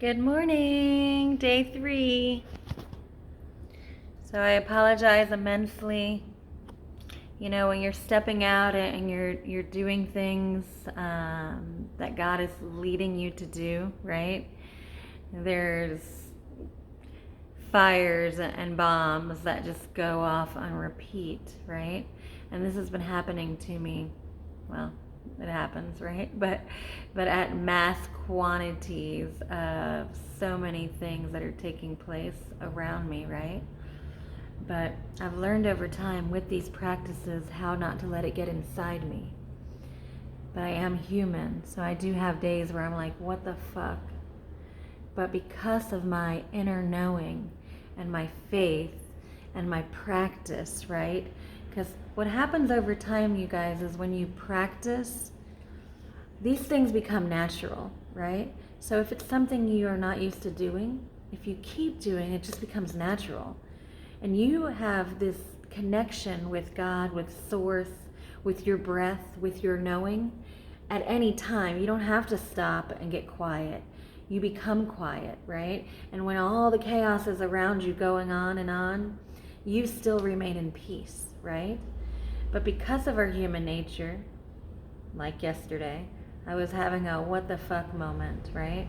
Good morning, day 3. So I apologize immensely. You know, when you're stepping out and you're doing things that God is leading you to do, right? There's fires and bombs that just go off on repeat, right? And this has been happening to me. Well, it happens, right? But at mass quantities of so many things that are taking place around me, right? But I've learned over time with these practices how not to let it get inside me. But I am human, so I do have days where I'm like, what the fuck? But because of my inner knowing and my faith and my practice, right? Because what happens over time, you guys, is when you practice, these things become natural, right? So if it's something you are not used to doing, if you keep doing, it just becomes natural. And you have this connection with God, with Source, with your breath, with your knowing at any time. You don't have to stop and get quiet. You become quiet, right? And when all the chaos is around you going on, you still remain in peace, right? But because of our human nature, like yesterday, I was having a what the fuck moment, right?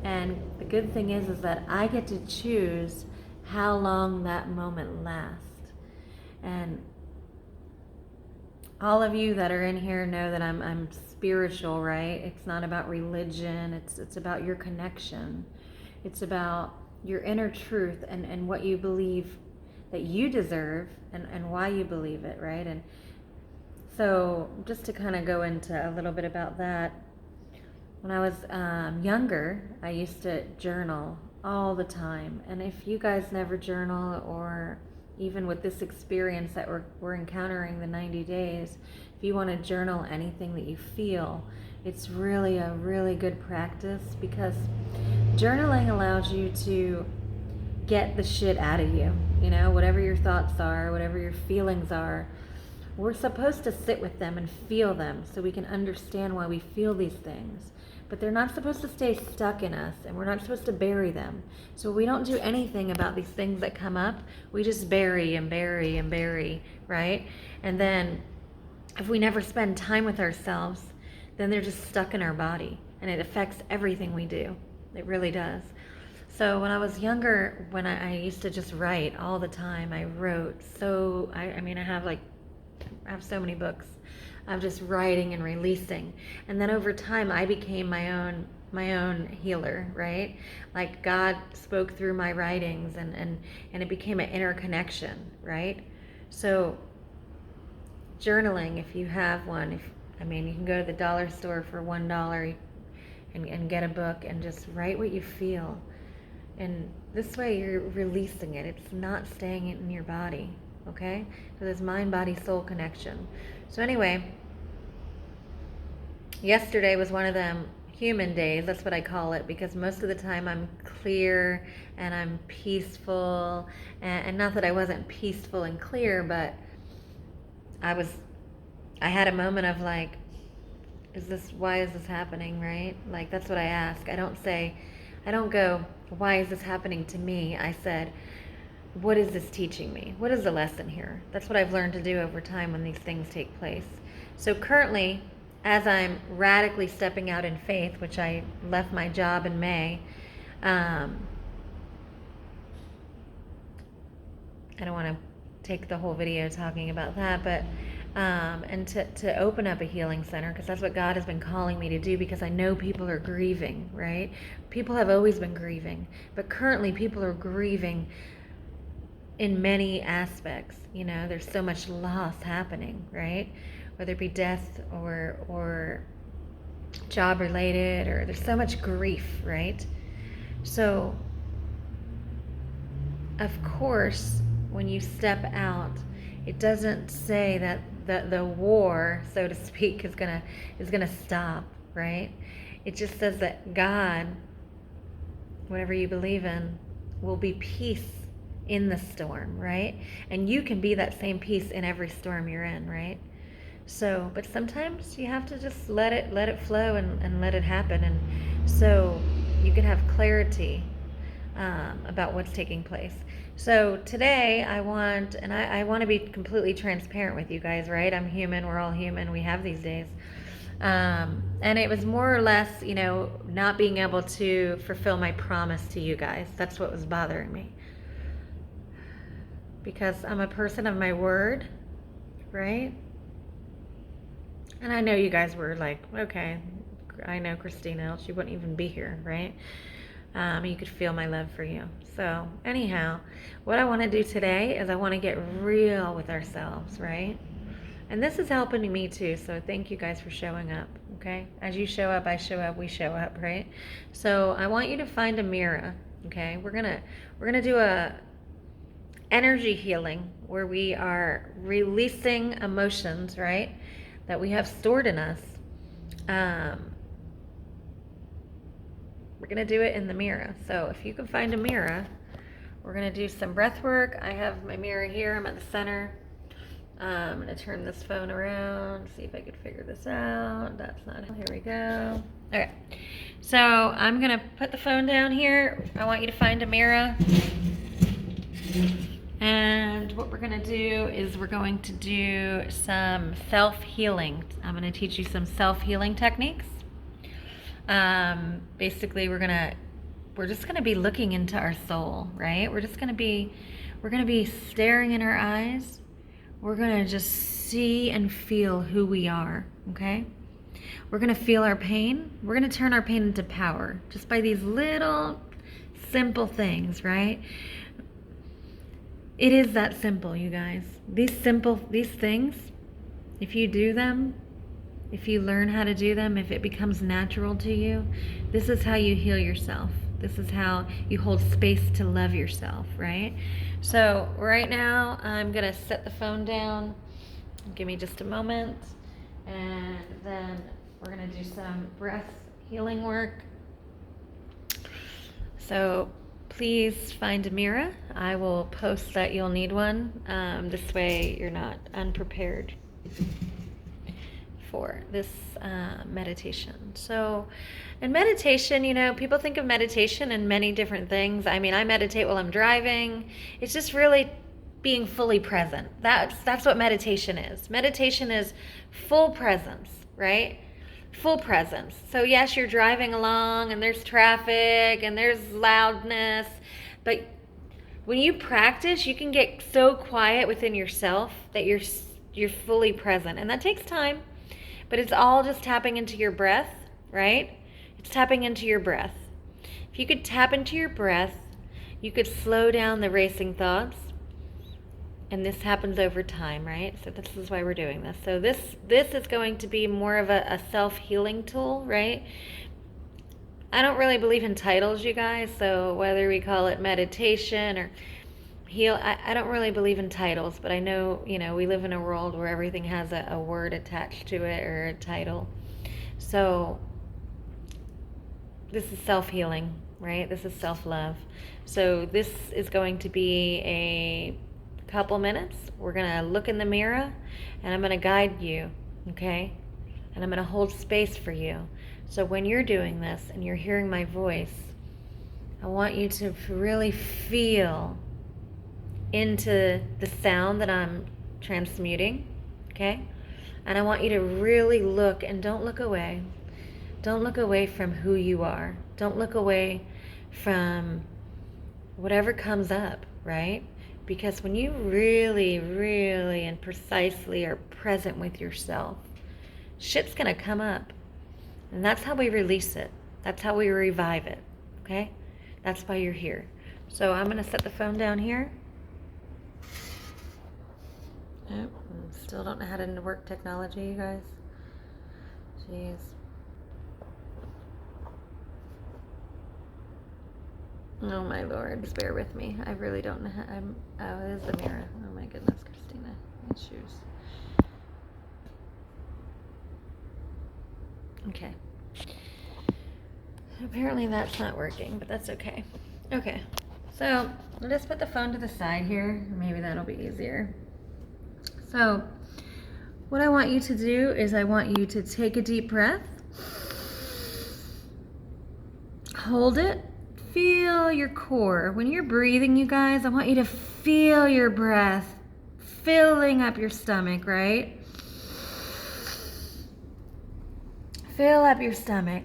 And the good thing is that I get to choose how long that moment lasts. And all of you that are in here know that I'm spiritual, right? It's not about religion. It's about your connection. It's about your inner truth and what you believe that you deserve and why you believe it, right? And so just to kind of go into a little bit about that, when I was younger, I used to journal all the time. And if you guys never journal, or even with this experience that we're encountering, the 90 days, if you want to journal anything that you feel, it's really a really good practice, because journaling allows you to get the shit out of you. You know, whatever your thoughts are, whatever your feelings are, we're supposed to sit with them and feel them so we can understand why we feel these things. But they're not supposed to stay stuck in us, and we're not supposed to bury them. So we don't do anything about these things that come up. We just bury and bury and bury, right? And then if we never spend time with ourselves, then they're just stuck in our body, and it affects everything we do. It really does. So when I was younger, when I used to just write all the time, I wrote. So I mean, I have so many books of just writing and releasing. And then over time I became my own healer, right? Like God spoke through my writings, and it became an inner connection, right? So journaling, if you have one, you can go to the dollar store for $1 and get a book and just write what you feel. And this way you're releasing it. It's not staying in your body, okay? So there's mind, body, soul connection. So anyway, yesterday was one of them human days. That's what I call it, because most of the time I'm clear and I'm peaceful. And not that I wasn't peaceful and clear, but I had a moment of like, why is this happening, right? Like, that's what I ask. I don't go, why is this happening to me? I said, what is this teaching me? What is the lesson here? That's what I've learned to do over time when these things take place. So currently, as I'm radically stepping out in faith, which I left my job in May, I don't want to take the whole video talking about that, but and to open up a healing center, because that's what God has been calling me to do, because I know people are grieving, right? People have always been grieving, but currently people are grieving in many aspects. You know, there's so much loss happening, right? Whether it be death or job related, or there's so much grief, right? So of course, when you step out, it doesn't say that the war, so to speak, is gonna stop, right? It just says that God, whatever you believe in, will be peace in the storm, right? And you can be that same peace in every storm you're in, right? So, but sometimes you have to just let it flow and let it happen. And so You can have clarity about what's taking place. So today I want to be completely transparent with you guys, right? I'm human. We're all human. We have these days. And it was more or less, not being able to fulfill my promise to you guys. That's what was bothering me. Because I'm a person of my word, right? And I know you guys were like, okay, I know Christina, she wouldn't even be here, right? You could feel my love for you. So anyhow, what I want to do today is I want to get real with ourselves, right? And this is helping me too, so thank you guys for showing up, okay? As you show up, I show up, we show up, right? So I want you to find a mirror, okay? We're gonna do a energy healing where we are releasing emotions, right, that we have stored in us. We're going to do it in the mirror. So if you can find a mirror, we're going to do some breath work. I have my mirror here. I'm at the center. I'm going to turn this phone around, see if I could figure this out. That's not it. Here we go. Okay. So I'm going to put the phone down here. I want you to find a mirror. And what we're going to do is we're going to do some self-healing. I'm going to teach you some self-healing techniques. Basically we're just going to be looking into our soul, right? We're going to be staring in our eyes. We're going to just see and feel who we are, okay? We're going to feel our pain. We're going to turn our pain into power just by these little simple things, right? It is that simple, you guys. These things, if you do them, if you learn how to do them, if it becomes natural to you, this is how you heal yourself. This is how you hold space to love yourself, right? So right now, I'm going to set the phone down. Give me just a moment. And then we're going to do some breath healing work. So please find a mirror. I will post that you'll need one. This way you're not unprepared for this meditation. So in meditation, people think of meditation in many different things. I mean, I meditate while I'm driving. It's just really being fully present. That's what meditation is. Meditation is full presence, right? Full presence. So yes, you're driving along and there's traffic and there's loudness, but when you practice, you can get so quiet within yourself that you're fully present. And that takes time. But it's all just tapping into your breath, right? It's tapping into your breath. If you could tap into your breath, you could slow down the racing thoughts. And this happens over time, right? So this is why we're doing this. So this is going to be more of a self-healing tool, right? I don't really believe in titles, you guys. So whether we call it meditation or heal, I don't really believe in titles, but I know, we live in a world where everything has a word attached to it or a title. So this is self-healing, right? This is self-love. So this is going to be a couple minutes. We're going to look in the mirror and I'm going to guide you, okay? And I'm going to hold space for you. So when you're doing this and you're hearing my voice, I want you to really feel into the sound that I'm transmuting, okay? And I want you to really look, and don't look away. Don't look away from who you are. Don't look away from whatever comes up, right? Because when you really, really and precisely are present with yourself, shit's gonna come up. And that's how we release it. That's how we revive it, okay? That's why you're here. So I'm gonna set the phone down here. Oh, still don't know how to work technology, you guys. Jeez. Oh my Lord, just bear with me. I really don't know how. Oh, it is the mirror. Oh my goodness, Christina. My shoes. Okay. Apparently that's not working, but that's okay. Okay. So I'll just put the phone to the side here. Maybe that'll be easier. So what I want you to do is I want you to take a deep breath. Hold it. Feel your core. When you're breathing, you guys, I want you to feel your breath filling up your stomach, right? Fill up your stomach.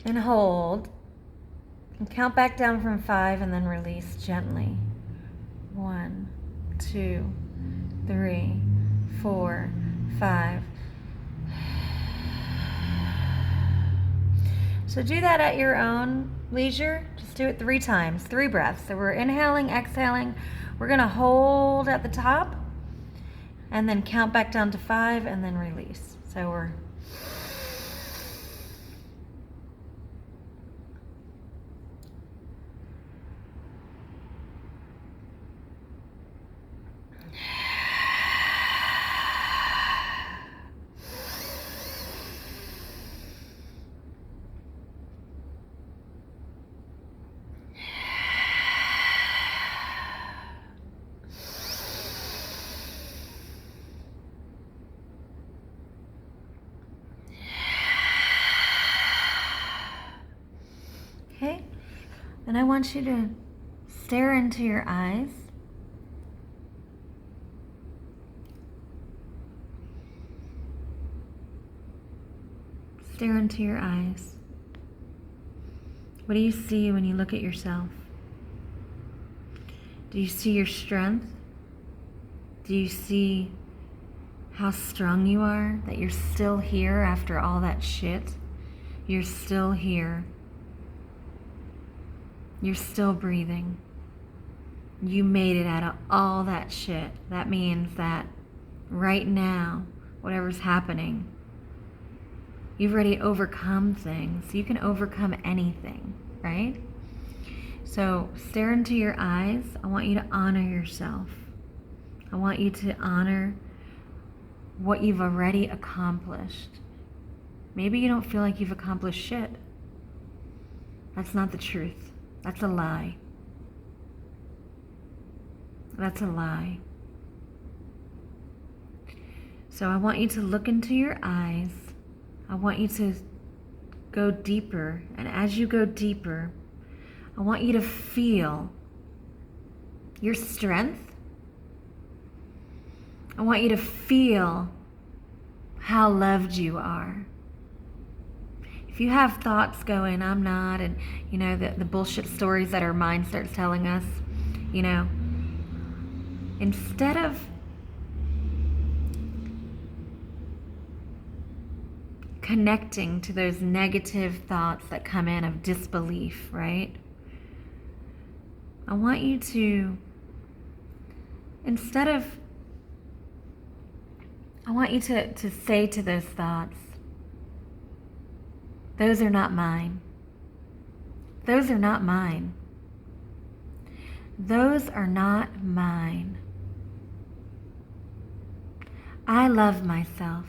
And hold. And count back down from 5 and then release gently. 1, 2, 3, 4, 5. So do that at your own leisure. Just do it 3 times, 3 breaths. So we're inhaling, exhaling. We're gonna hold at the top and then count back down to 5 and then release. So we're okay. And I want you to stare into your eyes. Stare into your eyes. What do you see when you look at yourself? Do you see your strength? Do you see how strong you are? That you're still here after all that shit? You're still here. You're still breathing. You made it out of all that shit. That means that right now, whatever's happening, you've already overcome things. You can overcome anything, right? So stare into your eyes. I want you to honor yourself. I want you to honor what you've already accomplished. Maybe you don't feel like you've accomplished shit. That's not the truth. That's a lie. That's a lie. So I want you to look into your eyes. I want you to go deeper. And as you go deeper, I want you to feel your strength. I want you to feel how loved you are. If you have thoughts going, I'm not, and you know, the bullshit stories that our mind starts telling us, you know, instead of connecting to those negative thoughts that come in of disbelief, right? I want you to, I want you to say to those thoughts, those are not mine. Those are not mine. Those are not mine. I love myself.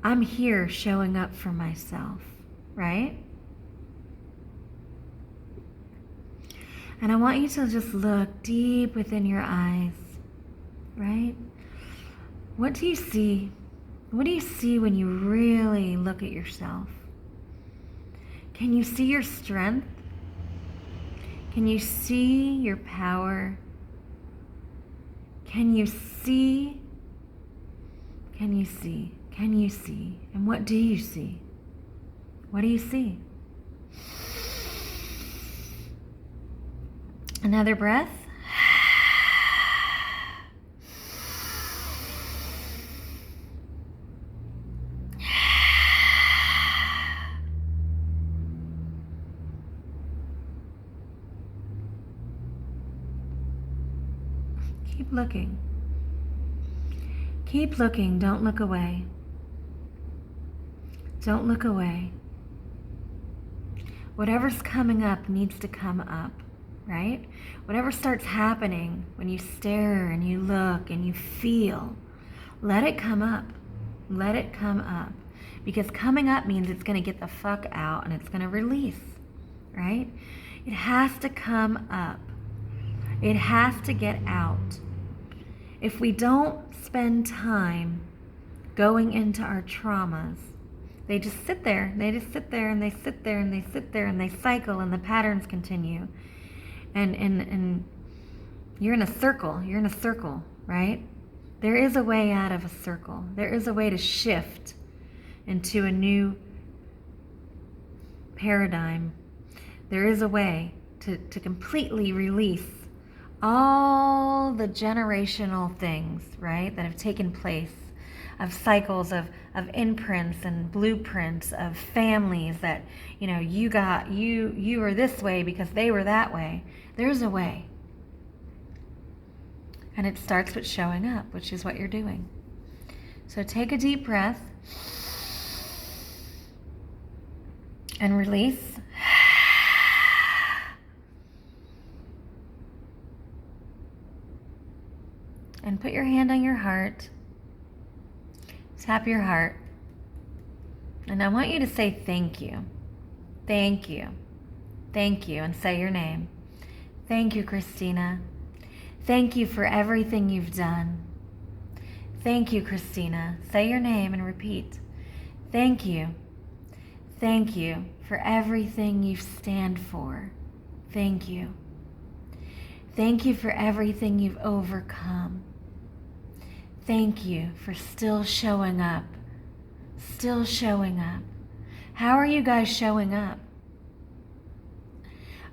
I'm here showing up for myself, right? And I want you to just look deep within your eyes, right? What do you see? What do you see when you really look at yourself? Can you see your strength? Can you see your power? Can you see? Can you see? Can you see? And what do you see? What do you see? Another breath. Keep looking. Keep looking. Don't look away. Don't look away. Whatever's coming up needs to come up, right? Whatever starts happening when you stare and you look and you feel, let it come up. Let it come up. Because coming up means it's going to get the fuck out and it's going to release, right? It has to come up. It has to get out. If we don't spend time going into our traumas. They just sit there. They just sit there and they sit there and they sit there and they cycle and the patterns continue. And you're in a circle. You're in a circle, right? There is a way out of a circle. There is a way to shift into a new paradigm. There is a way to completely release all the generational things, right, that have taken place, of cycles of imprints and blueprints of families that, you were this way because they were that way. There's a way. And it starts with showing up, which is what you're doing. So take a deep breath and release. And put your hand on your heart. Tap your heart. And I want you to say thank you. Thank you. Thank you. And say your name. Thank you, Christina. Thank you for everything you've done. Thank you, Christina. Say your name and repeat. Thank you. Thank you for everything you stand for. Thank you. Thank you for everything you've overcome. Thank you for still showing up. Still showing up. How are you guys showing up?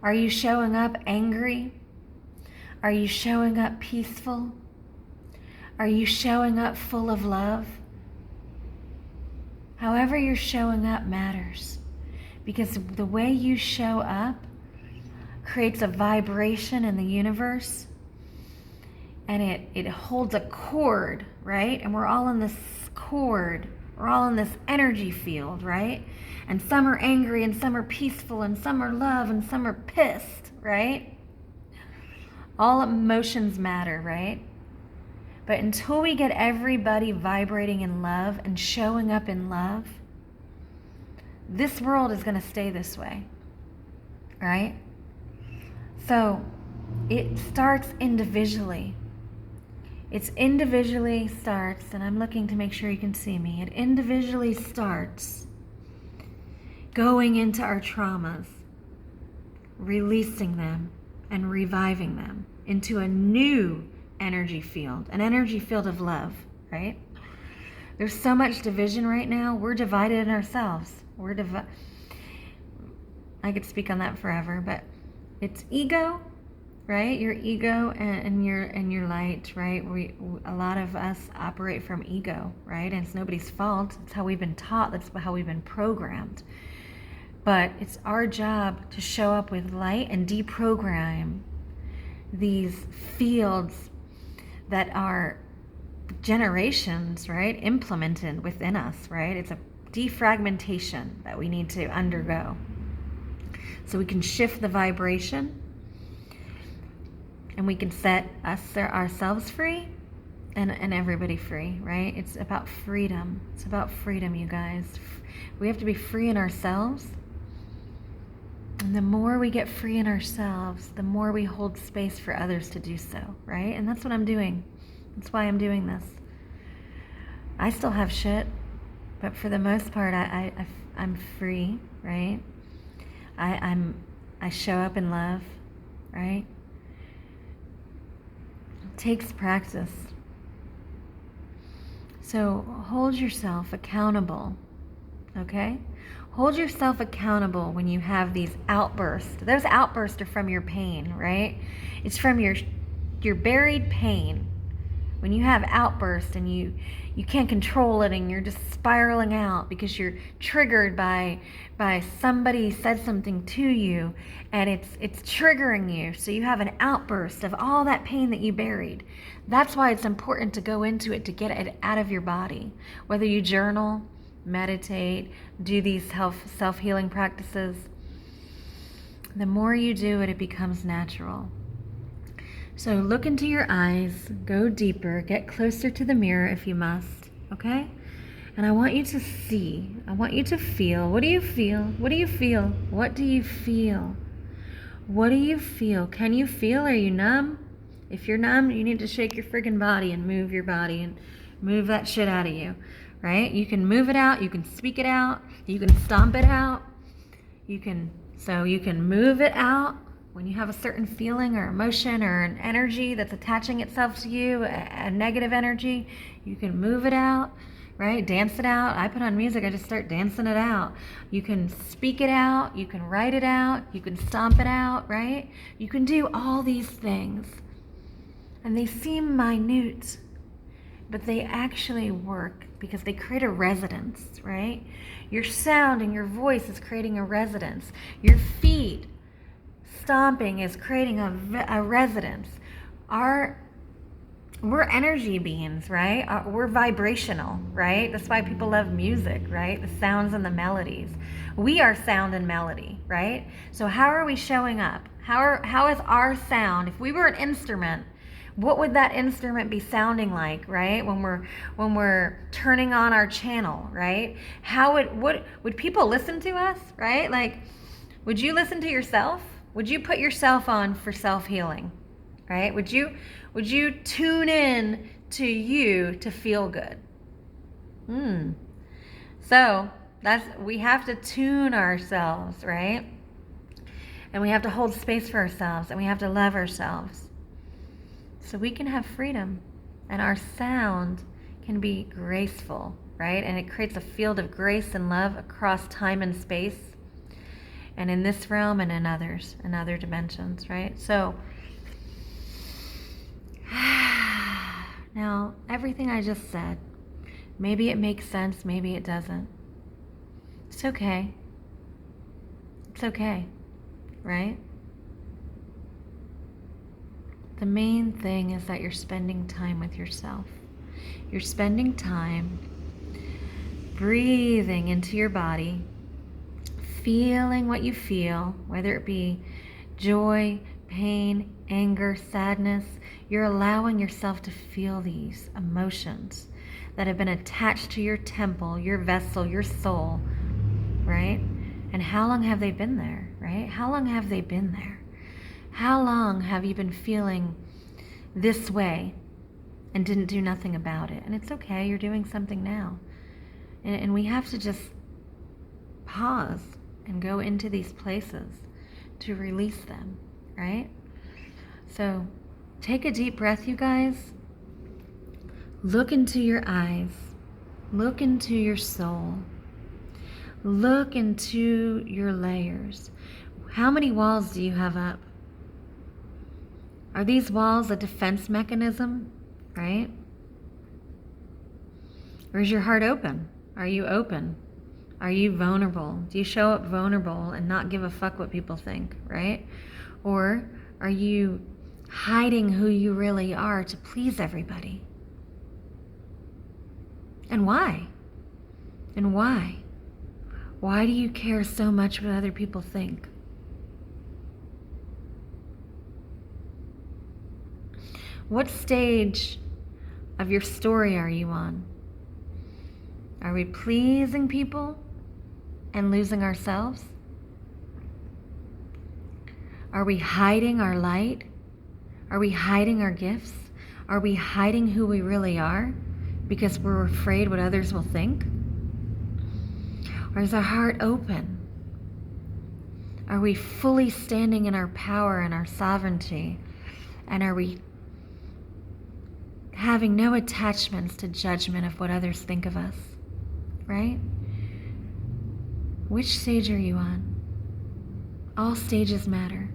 Are you showing up angry? Are you showing up peaceful? Are you showing up full of love? However you're showing up matters, because the way you show up creates a vibration in the universe, and it holds a cord, right? And we're all in this cord. We're all in this energy field, right? And some are angry and some are peaceful and some are love and some are pissed, right? All emotions matter, right? But until we get everybody vibrating in love and showing up in love, this world is going to stay this way, right? So it starts individually. It individually starts, and I'm looking to make sure you can see me. It individually starts going into our traumas, releasing them, and reviving them into a new energy field, an energy field of love, right? There's so much division right now. We're divided in ourselves. I could speak on that forever, but it's ego, right? Your ego and your light, right? A lot of us operate from ego, right? And it's nobody's fault. It's how we've been taught. That's how we've been programmed. But it's our job to show up with light and deprogram these fields that are generations, right, implemented within us, right? It's a defragmentation that we need to undergo. So we can shift the vibration and we can set ourselves free and everybody free, right? It's about freedom. It's about freedom, you guys. We have to be free in ourselves. And the more we get free in ourselves, the more we hold space for others to do so, right? And that's what I'm doing. That's why I'm doing this. I still have shit, but for the most part, I'm free, right? I show up in love, right? It takes practice. So hold yourself accountable, okay? Hold yourself accountable when you have these outbursts. Those outbursts are from your pain, right? It's from your buried pain. When you have outbursts and you can't control it and you're just spiraling out because you're triggered by somebody said something to you and it's triggering you. So you have an outburst of all that pain that you buried. That's why it's important to go into it, to get it out of your body. Whether you journal, meditate, do these self-healing practices, the more you do it, it becomes natural. So look into your eyes, go deeper, get closer to the mirror if you must, okay? And I want you to see, I want you to feel. What do you feel? What do you feel? What do you feel? What do you feel? Can you feel? Are you numb? If you're numb, you need to shake your friggin' body and move your body and move that shit out of you, right? You can move it out, you can speak it out, you can stomp it out. You can move it out when you have a certain feeling or emotion or an energy that's attaching itself to you, a negative energy. You can move it out, right? Dance it out. I put on music, I just start dancing it out. You can speak it out, you can write it out, you can stomp it out, right? You can do all these things. And they seem minute, but they actually work because they create a resonance, right? Your sound and your voice is creating a resonance. Your feet stomping is creating a resonance. We're energy beings, right? We're vibrational, right? That's why people love music, right? The sounds and the melodies. We are sound and melody, right? So how are we showing up? How is our sound? If we were an instrument, what would that instrument be sounding like, right? When we're turning on our channel, right? Would people listen to us, right? Like, would you listen to yourself? Would you put yourself on for self-healing, right? Would you tune in to you to feel good? So we have to tune ourselves, right? And we have to hold space for ourselves, and we have to love ourselves. So we can have freedom, and our sound can be graceful, right? And it creates a field of grace and love across time and space, and in this realm and in others, in other dimensions, right? So now everything I just said, maybe it makes sense, maybe it doesn't. It's okay. It's okay, right? The main thing is that you're spending time with yourself. You're spending time breathing into your body, feeling what you feel, whether it be joy, pain, anger, sadness. You're allowing yourself to feel these emotions that have been attached to your temple, your vessel, your soul, right? And how long have they been there, right? How long have they been there? How long have you been feeling this way and didn't do nothing about it? And it's okay, you're doing something now. And we have to just pause and go into these places to release them, right? So take a deep breath, you guys. Look into your eyes. Look into your soul. Look into your layers. How many walls do you have up? Are these walls a defense mechanism, right? Or is your heart open? Are you open? Are you vulnerable? Do you show up vulnerable and not give a fuck what people think, right? Or are you hiding who you really are to please everybody? And why? And why? Why do you care so much what other people think? What stage of your story are you on? Are we pleasing people and losing ourselves? Are we hiding our light? Are we hiding our gifts? Are we hiding who we really are because we're afraid what others will think? Or is our heart open? Are we fully standing in our power and our sovereignty? And are we having no attachments to judgment of what others think of us, right? Which stage are you on? All stages matter.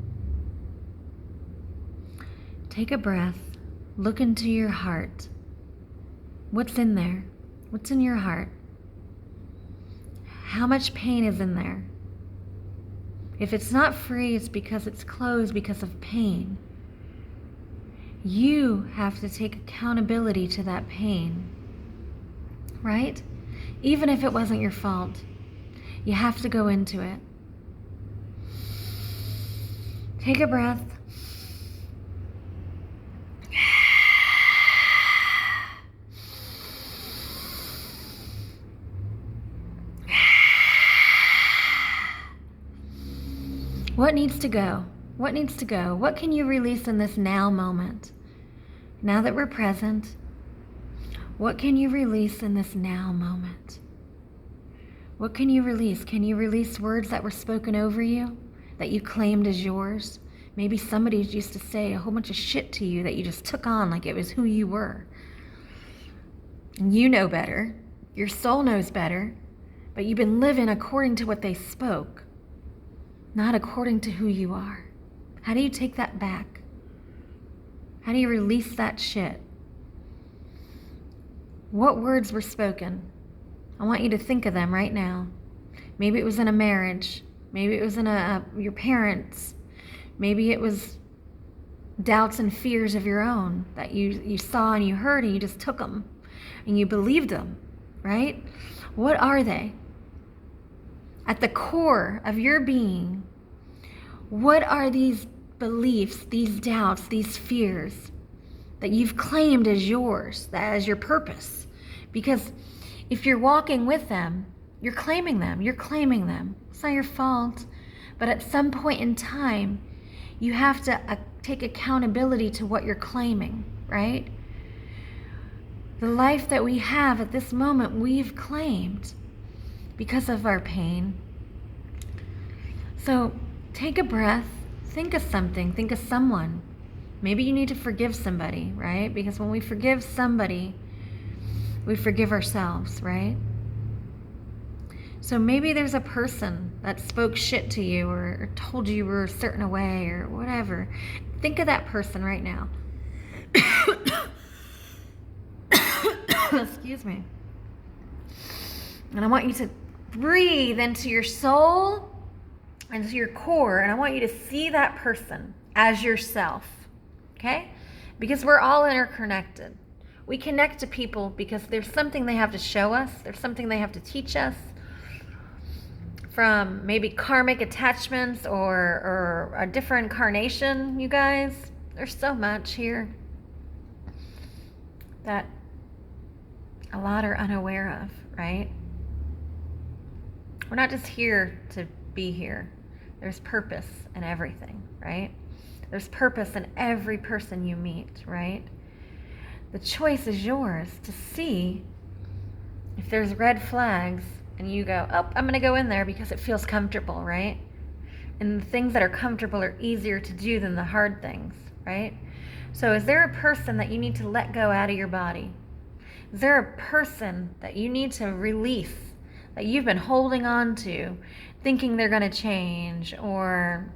Take a breath, look into your heart. What's in there? What's in your heart? How much pain is in there? If it's not free, it's because it's closed because of pain. You have to take accountability to that pain, right? Even if it wasn't your fault, you have to go into it. Take a breath. What needs to go? What needs to go? What can you release in this now moment? Now that we're present, What can you release in this now moment? What can you release? Can you release words that were spoken over you, that you claimed as yours? Maybe somebody used to say a whole bunch of shit to you that you just took on like it was who you were. And you know better. Your soul knows better. But you've been living according to what they spoke, not according to who you are. How do you take that back? How do you release that shit? What words were spoken? I want you to think of them right now. Maybe it was in a marriage. Maybe it was in your parents. Maybe it was doubts and fears of your own that you saw and you heard and you just took them and you believed them, right? What are they? At the core of your being, what are these beliefs, these doubts, these fears that you've claimed as yours, as your purpose? Because if you're walking with them, you're claiming them. It's not your fault. But at some point in time, you have to take accountability to what you're claiming, right? The life that we have at this moment, we've claimed because of our pain. So take a breath, think of something, think of someone. Maybe you need to forgive somebody, right? Because when we forgive somebody, we forgive ourselves, right? So maybe there's a person that spoke shit to you or told you were a certain way or whatever. Think of that person right now. Excuse me. And I want you to breathe into your soul and to your core, and I want you to see that person as yourself, okay? Because we're all interconnected. We connect to people because there's something they have to show us, there's something they have to teach us, from maybe karmic attachments or a different incarnation, you guys. There's so much here that a lot are unaware of, right? We're not just here to be here. There's purpose in everything, right? There's purpose in every person you meet, right? The choice is yours to see if there's red flags and you go, oh, I'm going to go in there because it feels comfortable, right? And the things that are comfortable are easier to do than the hard things, right? So is there a person that you need to let go out of your body? Is there a person that you need to release, that you've been holding on to, thinking they're going to change, or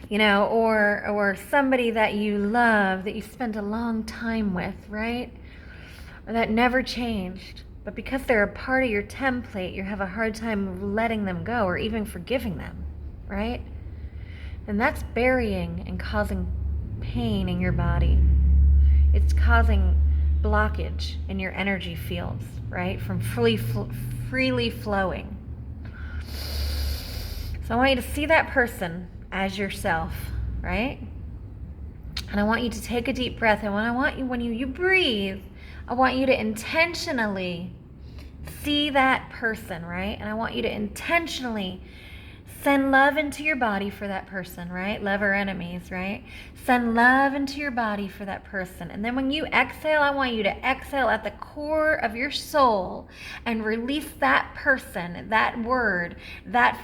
or somebody that you love, that you spent a long time with, right? Or that never changed. But because they're a part of your template, you have a hard time letting them go or even forgiving them, right? And that's burying and causing pain in your body. It's causing blockage in your energy fields, right? From freely flowing. So I want you to see that person as yourself, right? And I want you to take a deep breath. And when you breathe, I want you to intentionally see that person, right? And I want you to intentionally send love into your body for that person, right? Love our enemies, right? Send love into your body for that person. And then when you exhale, I want you to exhale at the core of your soul and release that person, that word, that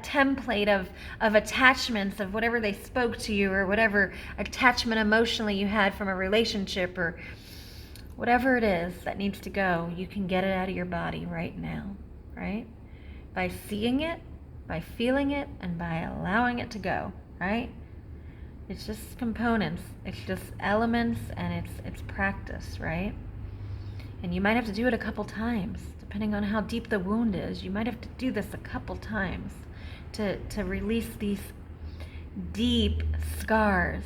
template of attachments, of whatever they spoke to you or whatever attachment emotionally you had from a relationship or whatever it is that needs to go. You can get it out of your body right now, right? By seeing it, by feeling it, and by allowing it to go, right? It's just components, it's just elements, and it's practice, right? And you might have to do it a couple times, depending on how deep the wound is. You might have to do this a couple times to release these deep scars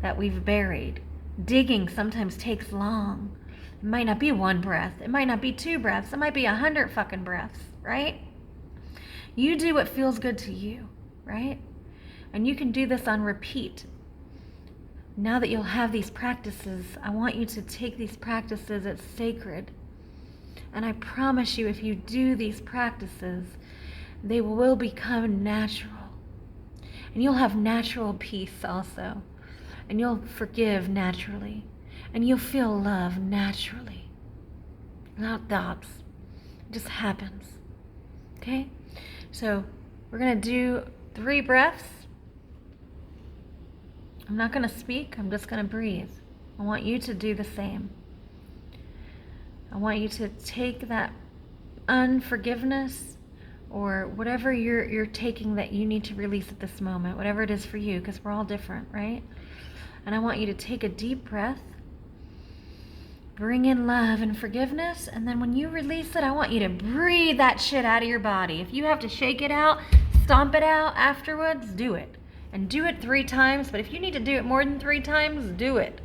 that we've buried. Digging sometimes takes long. It might not be one breath. It might not be 2 breaths. It might be 100 fucking breaths, right? You do what feels good to you, right? And you can do this on repeat. Now that you'll have these practices, I want you to take these practices as sacred. And I promise you, if you do these practices, they will become natural. And you'll have natural peace also. And you'll forgive naturally. And you'll feel love naturally, not thoughts. It just happens. Okay? So we're going to do 3 breaths. I'm not going to speak. I'm just going to breathe. I want you to do the same. I want you to take that unforgiveness or whatever you're taking that you need to release at this moment, whatever it is for you, because we're all different, right? And I want you to take a deep breath, bring in love and forgiveness, and then when you release it, I want you to breathe that shit out of your body. If you have to shake it out, stomp it out afterwards, do it. And do it 3 times, but if you need to do it more than 3 times, do it.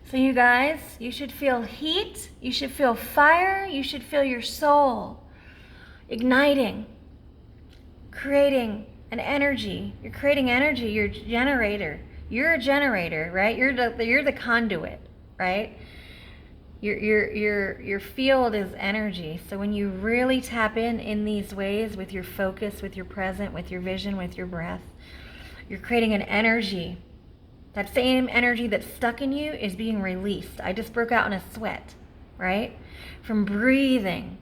So you guys, you should feel heat, you should feel fire, you should feel your soul igniting, creating an energy. You're creating energy, you're a generator. You're a generator, right? You're the conduit, right? Your field is energy. So when you really tap in these ways with your focus, with your present, with your vision, with your breath, you're creating an energy. That same energy that's stuck in you is being released. I just broke out in a sweat, right? From breathing,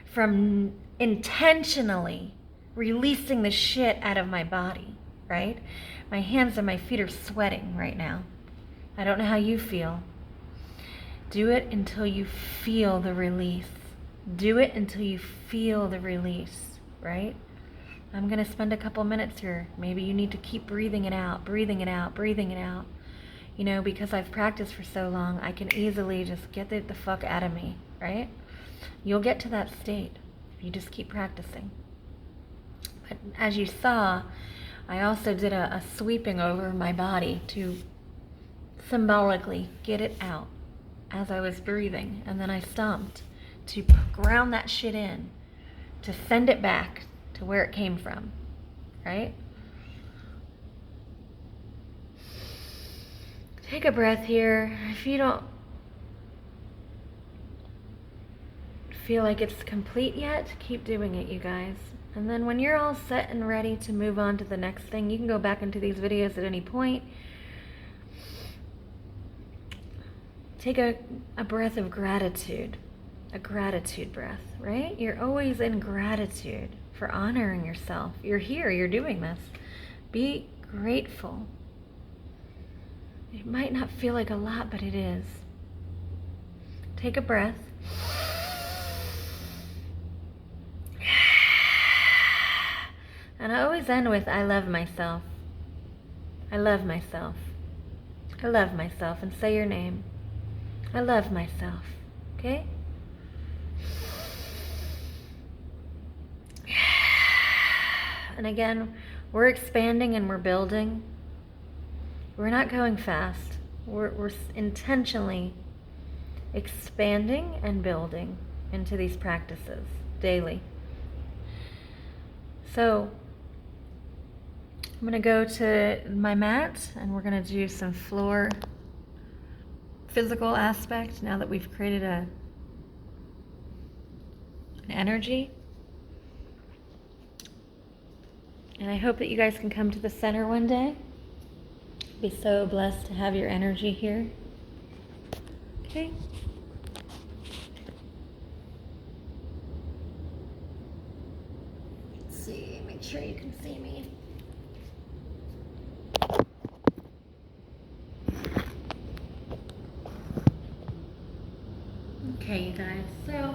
from intentionally releasing the shit out of my body, right? My hands and my feet are sweating right now. I don't know how you feel. Do it until you feel the release. Do it until you feel the release, right? I'm going to spend a couple minutes here. Maybe you need to keep breathing it out, breathing it out, breathing it out. You know, because I've practiced for so long, I can easily just get it the fuck out of me, right? You'll get to that state if you just keep practicing. But as you saw, I also did a sweeping over my body to symbolically get it out as I was breathing. And then I stomped to ground that shit in, to send it back to where it came from, right? Take a breath here. If you don't feel like it's complete yet, keep doing it, you guys. And then when you're all set and ready to move on to the next thing, you can go back into these videos at any point. Take a breath of gratitude, a gratitude breath, right? You're always in gratitude for honoring yourself. You're here, you're doing this. Be grateful. It might not feel like a lot, but it is. Take a breath. And I always end with, I love myself. I love myself. I love myself. And say your name. I love myself. Okay? And again, we're expanding and we're building. We're not going fast. We're intentionally expanding and building into these practices daily. So I'm going to go to my mat and we're going to do some floor physical aspect now that we've created an energy. And I hope that you guys can come to the center one day. Be so blessed to have your energy here. Okay? Let's see, make sure you can see me. guys. So,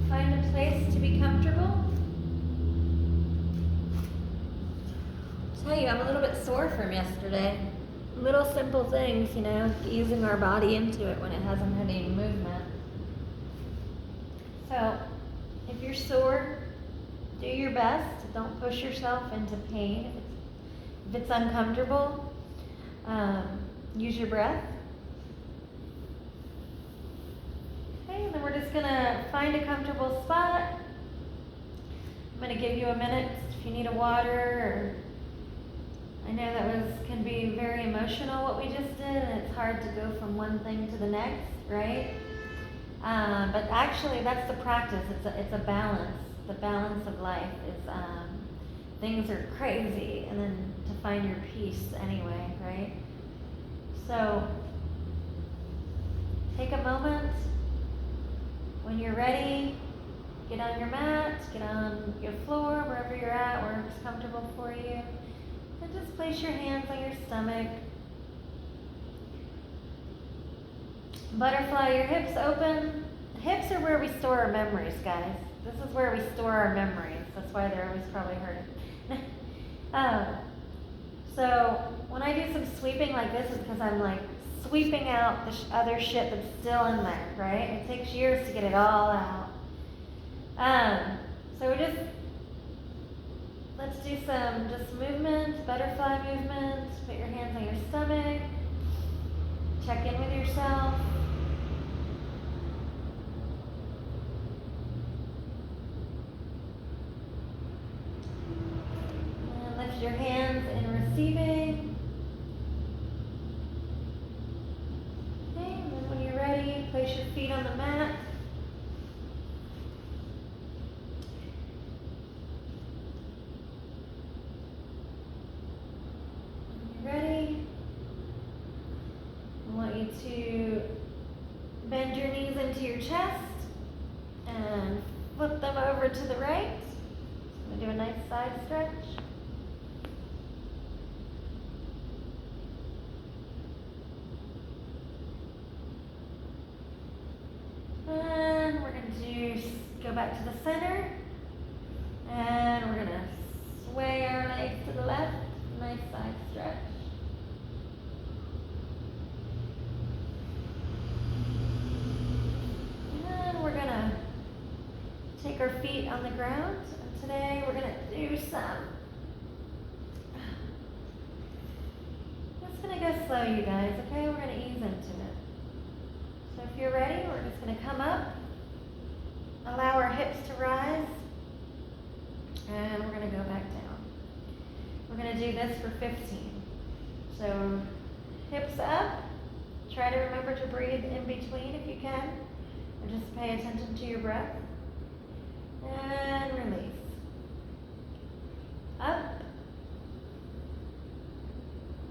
find a place to be comfortable. Tell you, I'm a little bit sore from yesterday. Little simple things, you know, easing our body into it when it hasn't had any movement. So, if you're sore, do your best. Don't push yourself into pain. If it's uncomfortable, use your breath. Okay, and then we're just gonna find a comfortable spot. I'm gonna give you a minute if you need a water, or I know that can be very emotional what we just did, and it's hard to go from one thing to the next, right? But actually, that's the practice. It's a balance. The balance of life is things are crazy, and then to find your peace anyway, right? So take a moment. When you're ready, get on your mat, get on your floor, wherever you're at, where it's comfortable for you. And just place your hands on your stomach. Butterfly your hips open. Hips are where we store our memories, guys. This is where we store our memories. That's why they're always probably hurting. So when I do some sweeping like this, it's because I'm like sweeping out the other shit that's still in there, right? It takes years to get it all out. So let's do some just movement, butterfly movement. Put your hands on your stomach. Check in with yourself. And lift your hands in receiving. Okay, and then when you're ready, place your feet on the mat. Ready? I want you to bend your knees into your chest and flip them over to the right. I'm going to do a nice side stretch. And we're going to go back to the center. And we're going to sway our legs to the left. Nice side stretch. And we're going to take our feet on the ground. And today we're going to do some. Just going to go slow, you guys, okay? We're going to ease into it. So if you're ready, we're just going to come up. Allow our hips to rise. And we're going to go back down. We're going to do this for 15. So hips up. Try to remember to breathe in between if you can. Or just pay attention to your breath. And release. Up.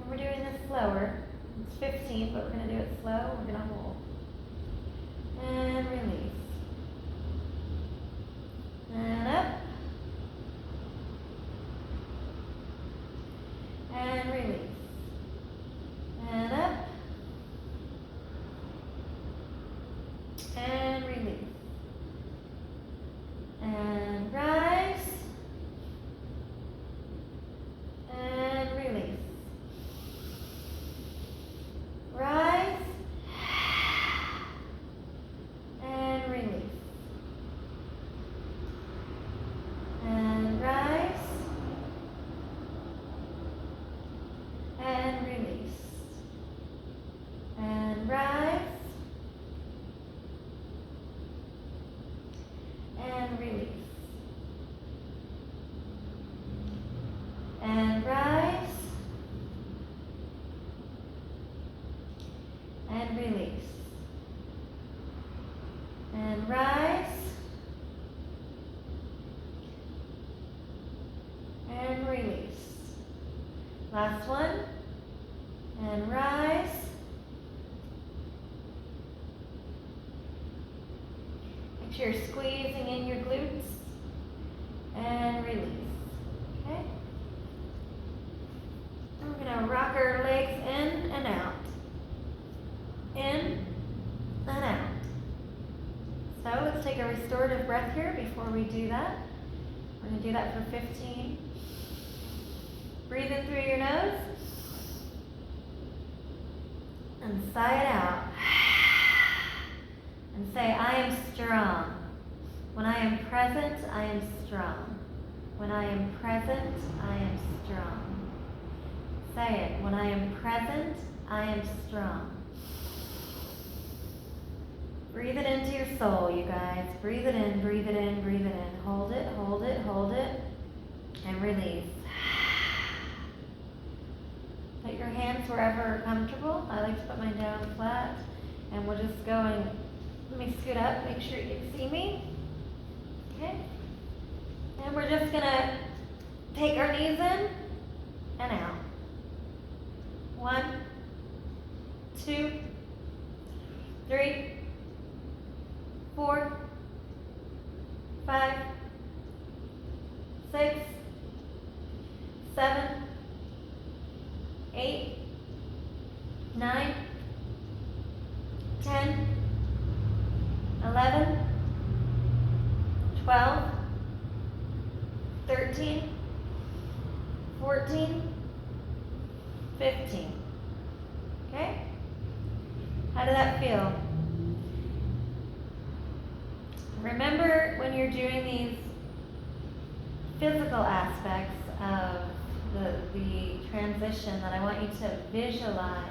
And we're doing this slower. It's 15, but we're going to do it slow. We're going to hold. And release. And up. And release. And up. And release. And rise. And release. Rise. And release. And rise. And release. And rise. And release. And rise. And release. And rise. And release. Last one. And rise. Make sure you're squeezing in your glutes. And release. Okay? And we're going to rock our legs in and out. In let's take a restorative breath here before we do that. We're going to do that for 15. Breathe in through your nose. And sigh it out. And say, I am strong. When I am present, I am strong. When I am present, I am strong. Say it. When I am present, I am strong. Breathe it into your soul, you guys. Breathe it in, breathe it in, breathe it in. Hold it, hold it, hold it. And release. Put your hands wherever are comfortable. I like to put mine down flat. And we're just going, let me scoot up, make sure you can see me. Okay? And we're just gonna take our knees in and out. 1, 2, 3, 4, 5, 6, 7, 8, 9, 10, 11, 12, 13, 14, 15. Okay? How did that feel? Remember when you're doing these physical aspects of the transition that I want you to visualize.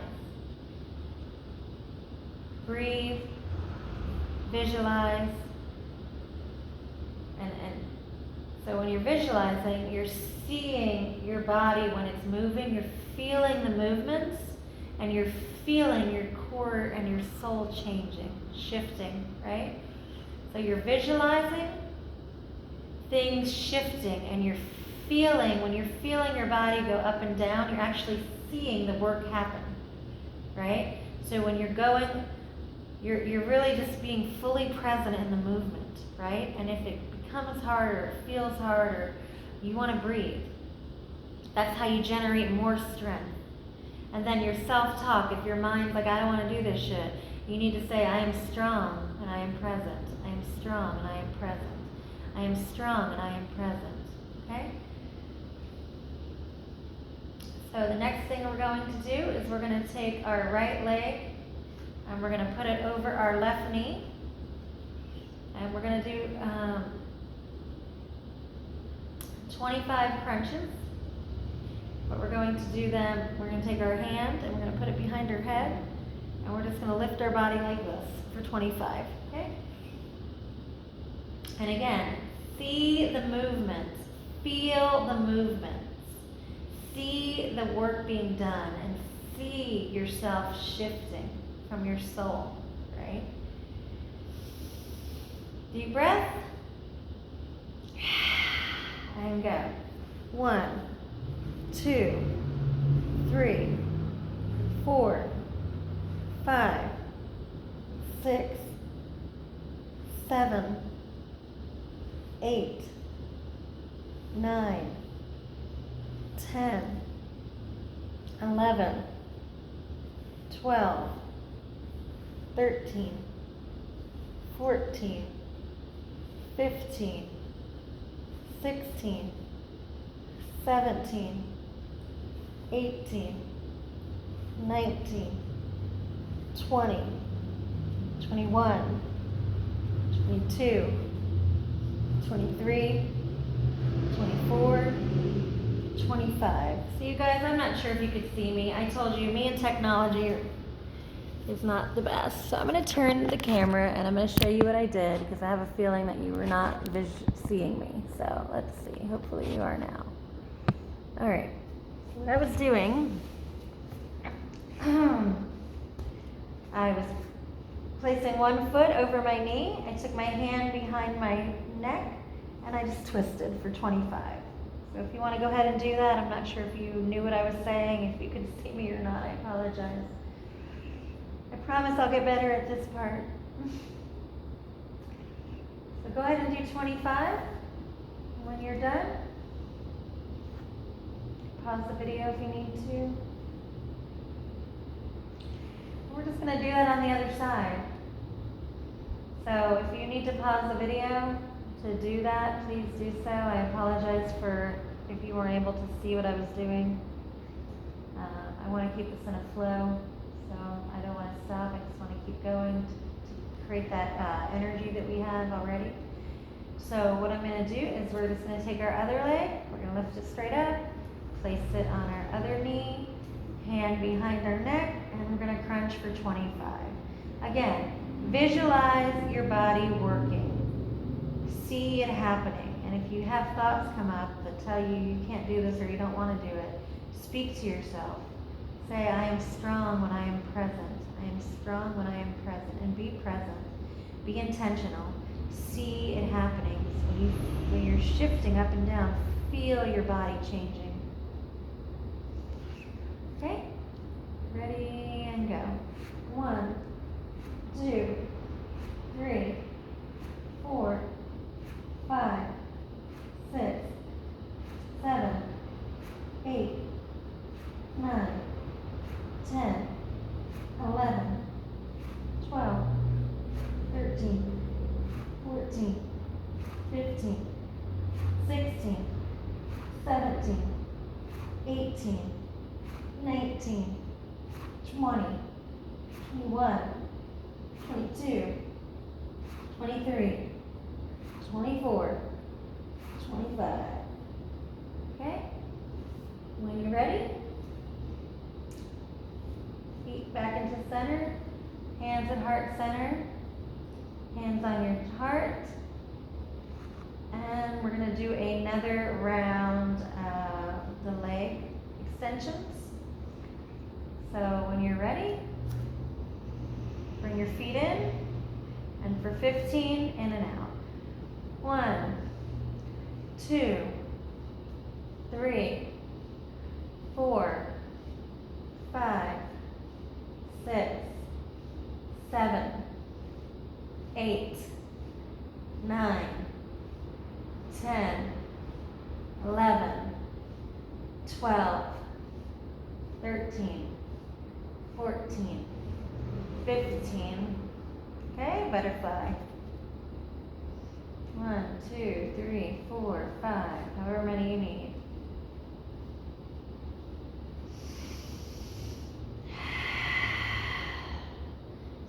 Breathe, visualize, and so when you're visualizing, you're seeing your body when it's moving, you're feeling the movements, and you're feeling your core and your soul changing, shifting, right? So you're visualizing things shifting, and you're feeling, when you're feeling your body go up and down, you're actually seeing the work happen, right? So when you're going, you're really just being fully present in the movement, right? And if it becomes harder, it feels harder, you want to breathe. That's how you generate more strength. And then your self-talk, if your mind's like, I don't want to do this shit, you need to say, I am strong and I am present. I am strong and I am present. I am strong and I am present. Okay? So the next thing we're going to do is we're going to take our right leg and we're going to put it over our left knee. And we're going to do 25 crunches. But we're going to do them, we're going to take our hand and we're going to put it behind our head. And we're just going to lift our body like this for 25. Okay? And again, see the movements. Feel the movements. See the work being done and see yourself shifting from your soul, right? Deep breath. And go. 1, 2, 3, 4, 5, 6, 7, 8, 9, 10, 11, 12, 13, 14, 15, 16, 17, 18, 19, 20, 21, 22, 23, 24, 25. So you guys, I'm not sure if you could see me. I told you, me and technology is not the best. So I'm going to turn the camera and I'm going to show you what I did because I have a feeling that you were not seeing me. So let's see. Hopefully you are now. All right. What I was doing, I was placing one foot over my knee. I took my hand behind my neck and I just twisted for 25. So if you want to go ahead and do that, I'm not sure if you knew what I was saying, if you could see me or not, I apologize. I promise I'll get better at this part. So go ahead and do 25. When you're done, pause the video if you need to. We're just going to do that on the other side. So if you need to pause the video to do that, please do so. I apologize for if you weren't able to see what I was doing. I want to keep this in a flow, so I don't want to stop. I just want to keep going to create that energy that we have already. So what I'm going to do is we're just going to take our other leg, we're going to lift it straight up, place it on our other knee, hand behind our neck, and we're going to crunch for 25. Again, visualize your body working. See it happening. And if you have thoughts come up that tell you you can't do this or you don't want to do it, speak to yourself. Say, I am strong when I am present. I am strong when I am present. And be present. Be intentional. See it happening. So when you're shifting up and down, feel your body changing. Okay? Ready and go. 1, 2, 3, 4, 5, 6, 7, 8, 9, 10, 11, 12, 13, 14, 15, 16, 17, 18, 19, 20, 21, 22, 23, 24, 25. Okay? When you're ready, feet back into center, hands at heart center, hands on your heart, and we're going to do another round of the leg extensions. So when you're ready, bring your feet in, and for 15, in and out. 1, 2, 3, 4, 5, 6, 7, 8, 9, 10, 11, 12, 13, 14, 15. Okay, butterfly. 1, 2, 3, 4, 5, however many you need.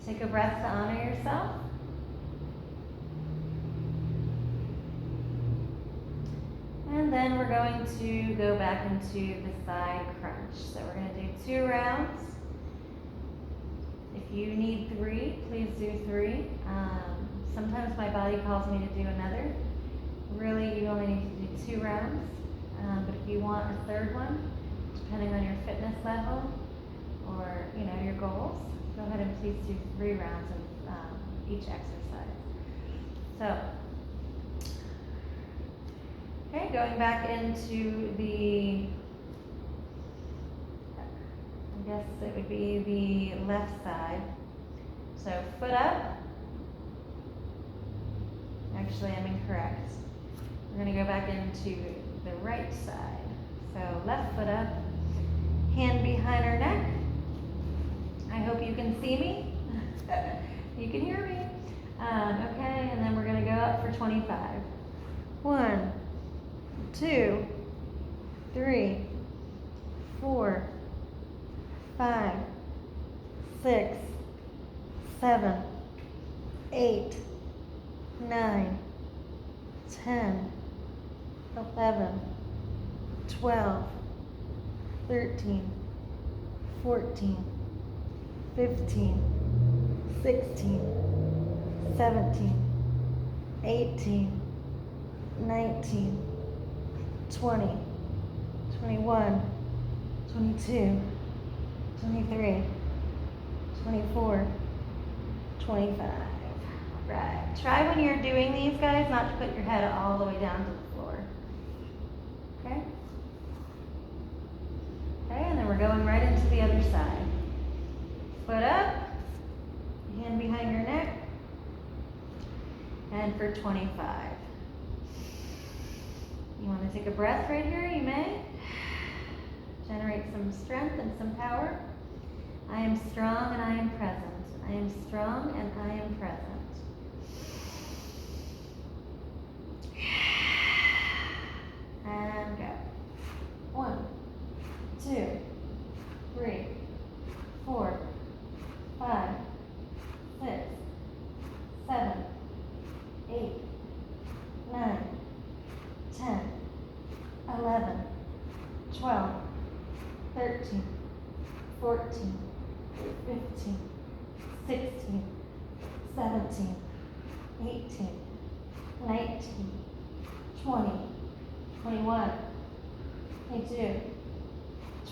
Take a breath to honor yourself. And then we're going to go back into the side crunch. So we're going to do 2 rounds. If you need 3, please do 3. Sometimes my body calls me to do another. Really, you only need to do 2 rounds. But if you want a 3rd one, depending on your fitness level or your goals, go ahead and please do 3 rounds of each exercise. So, okay, going back into the, I guess it would be the left side. So foot up. Actually, I'm incorrect. We're going to go back into the right side. So left foot up, hand behind our neck. I hope you can see me. You can hear me. Okay, and then we're going to go up for 25. 1, 2, 3, 4, 5, 6, 7, 8, 9, 10, 11, 12, 13, 14, 15, 16, 17, 18, 19, 20, 21, 22, 23, 24, 25. Right. Try when you're doing these, guys, not to put your head all the way down to the floor. Okay? Okay, and then we're going right into the other side. Foot up, hand behind your neck, and for 25. You want to take a breath right here, you may. Generate some strength and some power. I am strong and I am present. I am strong and I am present. 16, 17, 18, 19, 20, 21, 22,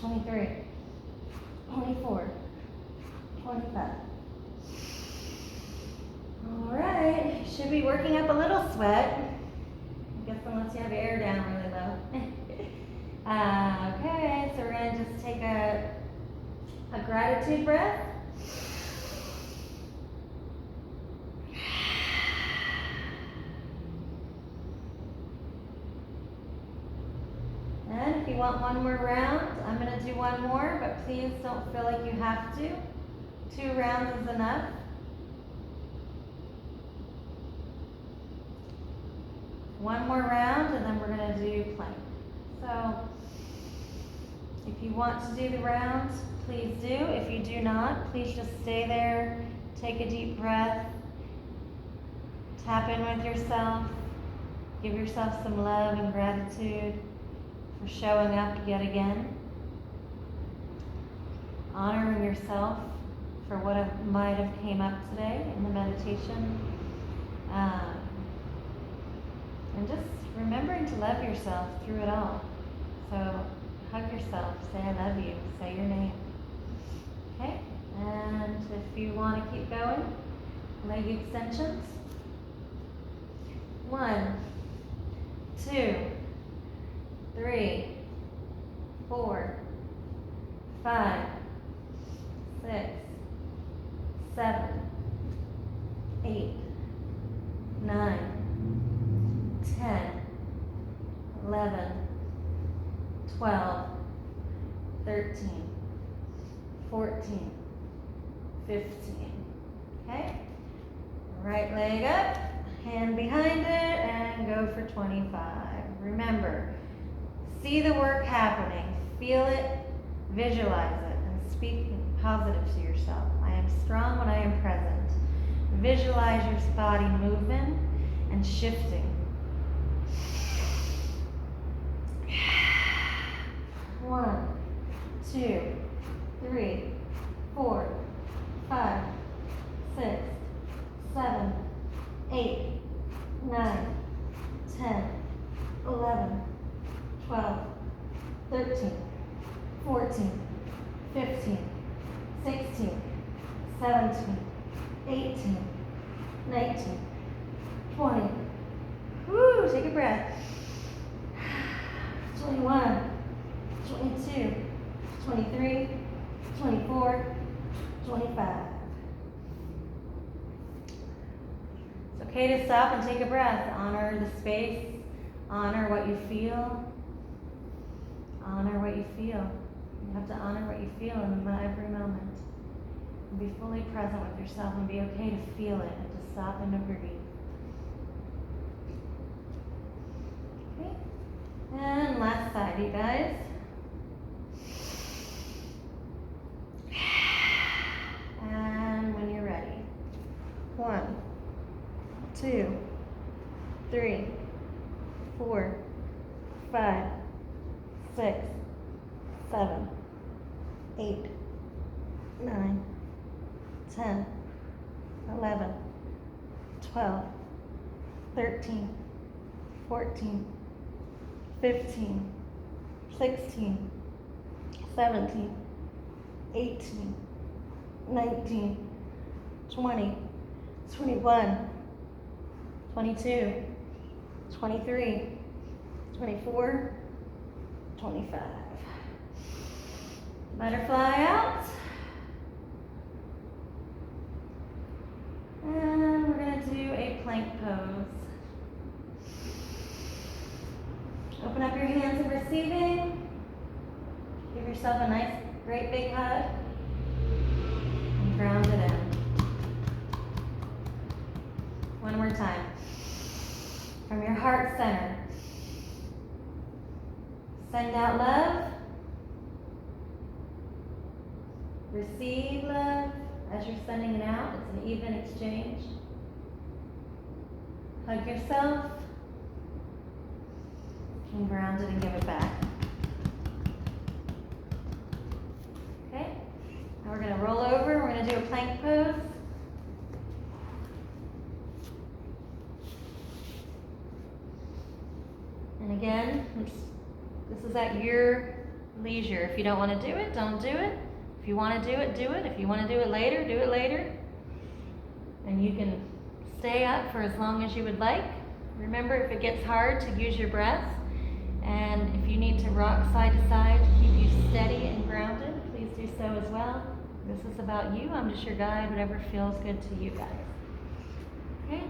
23, 24, 25. All right, should be working up a little sweat. I guess unless you have your air down really low. Okay, so we're gonna just take a gratitude breath. And if you want one more round, I'm gonna do one more, but please don't feel like you have to. 2 rounds is enough. One more round, and then we're gonna do plank. So, if you want to do the rounds, please do. If you do not, please just stay there, take a deep breath, tap in with yourself, give yourself some love and gratitude for showing up yet again, honoring yourself for what might have came up today in the meditation, and just remembering to love yourself through it all. So hug yourself, say I love you, say your name. Okay, and if you want to keep going, leg extensions. 1, 2, 3, 4, 5, 6, 7, 8, 9, 10, 11, 12, 13, 14, 15. Okay? Right leg up, hand behind it, and go for 25. Remember, see the work happening, feel it, visualize it, and speak positive to yourself. I am strong when I am present. Visualize your body moving and shifting. 1, 2, 3, 4, 5, 6, 7, 8, 9, 10, 11, 12, 13, 14, 15, 16, 17, 18, 19, 20. Woo, take a breath. 21, 22, 23, 24, 25. It's okay to stop and take a breath. Honor the space. Honor what you feel. Honor what you feel. You have to honor what you feel in every moment. And be fully present with yourself and be okay to feel it and to stop and to breathe. Okay. And last side, you guys. And when you're ready. 1, 2, 3, 4, 5, 6, 7, 8, 9, 10, 11, 12, 13, 14, 15, 16, 17, 18, 19, 20, 21, 22, 23, 24, 25. Butterfly out. And we're going to do a plank pose. Open up your hands in receiving. Give yourself a nice, great big hug. And ground it in. One more time. From your heart center. Send out love. Receive love as you're sending it out. It's an even exchange. Hug yourself. And ground it and give it back. Okay? Now we're going to roll over. We're going to do a plank pose. again, this is at your leisure. If you don't want to do it, don't do it. If you want to do it, do it. If you want to do it later, do it later. And you can stay up for as long as you would like. Remember, if it gets hard, to use your breath. And if you need to rock side to side to keep you steady and grounded, please do so as well. This is about you. I'm just your guide, whatever feels good to you guys. Okay?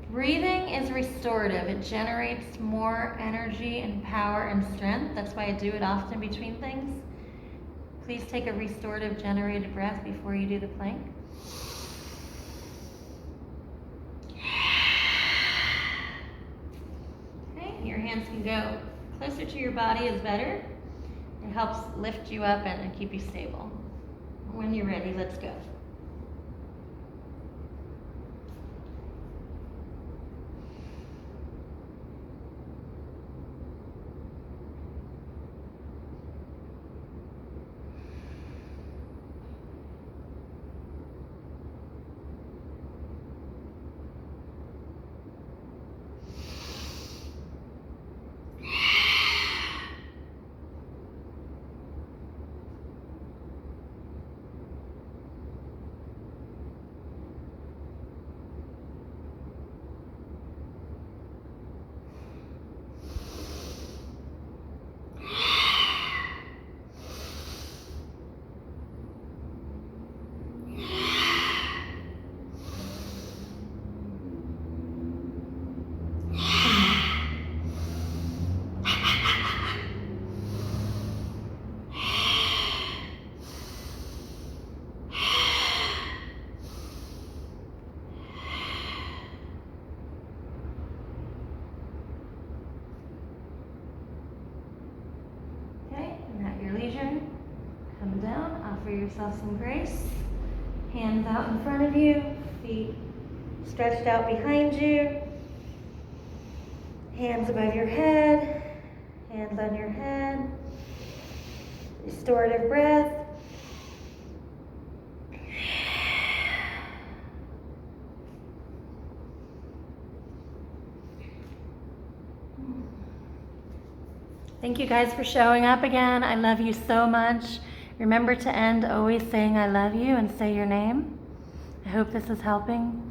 Breathing is restorative. It generates more energy and power and strength. That's why I do it often between things. Please take a restorative generated breath before you do the plank. Okay, your hands can go closer to your body is better. It helps lift you up and keep you stable. When you're ready, let's go. Come down, offer yourself some grace. Hands out in front of you, feet stretched out behind you. Hands above your head, hands on your head. Restorative breath. Thank you guys for showing up again. I love you so much. Remember to end always saying I love you and say your name. I hope this is helping.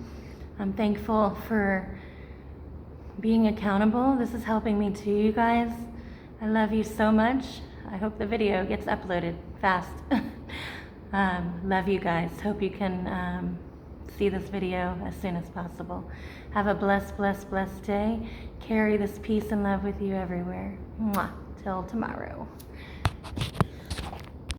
I'm thankful for being accountable. This is helping me too, you guys. I love you so much. I hope the video gets uploaded fast. Love you guys. Hope you can see this video as soon as possible. Have a blessed, blessed, blessed day. Carry this peace and love with you everywhere. Mwah. Till tomorrow.